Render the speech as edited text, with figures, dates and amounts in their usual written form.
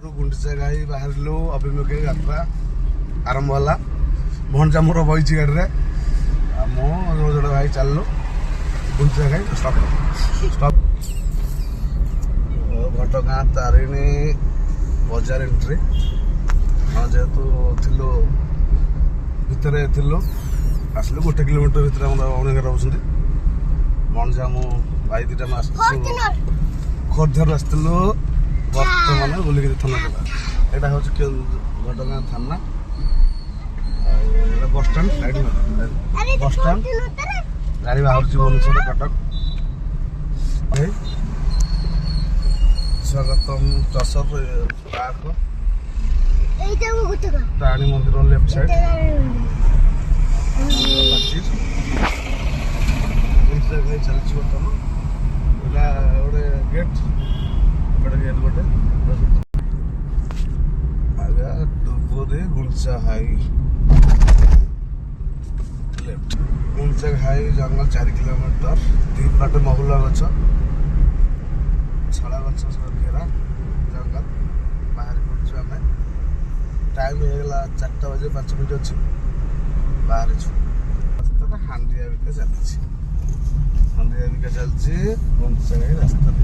ଗୁଣ୍ଡିଚା ଘାଇ ବାହାରିଲୁ ଅଭିମୁଖେ ଯାତ୍ରା ଆରମ୍ଭ ହେଲା। ଭଣଜା ମୋର ବଇଛି ଗାଡ଼ିରେ, ଆଉ ମୁଁ ଜଣେ ଭାଇ ଚାଲିଲୁ ଗୁଣ୍ଡିଚା ଘାଇ ଷ୍ଟପ୍। ଘଟଗାଁ ତାରିଣୀ ବଜାର ଏଣ୍ଟ୍ରି। ଯେହେତୁ ଥିଲୁ ଭିତରେ ଥିଲୁ, ଆସିଲୁ 1 କିଲୋମିଟର ଭିତରେ ଆମର ଅଣେଘର ରହୁଛନ୍ତି। ଭଣଜା ମୁଁ ଭାଇ ଦୁଇଟା ମାସ ଖୋର୍ଦ୍ଧାରୁ ଆସିଥିଲୁ। ବର୍ତ୍ତମାନ ବୁଲିକି ଥାନା ଯିବା। ଏଇଟା ହେଉଛି ଘଟଗାଁ ଥାନା, ଆଉ ବସଷ୍ଟାଣ୍ଡ ସାଇଡ୍ ବସଷ୍ଟାଣ୍ଡ। ଗାଡ଼ି ବାହାରୁଛି ଭୁବନେଶ୍ୱର କଟକ। ସ୍ୱାଗତମ ଚଷର ପାର୍କ, ତାରିଣୀ ମନ୍ଦିର ଲେଫ୍ଟ ସାଇଡ୍, ଚାଲିଛି ବର୍ତ୍ତମାନ। ଏଇଟା ଗୋଟେ ଗେଟ୍, ଗୋଟେ ଆଜ୍ଞା ଡୁବୁରି ଗୁଣ୍ଡିଚା ଘାଇ ଲେଫ୍ଟ। ଗୁଣ୍ଡିଚା ଘାଇ ଜଙ୍ଗଲ 4 କିଲୋମିଟର। 2 ପାଟେ ମହୁଲା ଗଛ, ଛଳା ଗଛ ସବୁ ଘେରା ଜଙ୍ଗଲ। ବାହାରି ପଡ଼ୁଛୁ ଆମେ। ଟାଇମ୍ ହେଇଗଲା 4ଟା ବାଜି 5 ମିନିଟ୍ ଅଛି। ବାହାରିଛୁ। ରାସ୍ତାଟା ହାଣ୍ଡିଆ ବିକା ଚାଲିଛି। ଗୁଣ୍ଡିଚା ଘାଇ ରାସ୍ତାରେ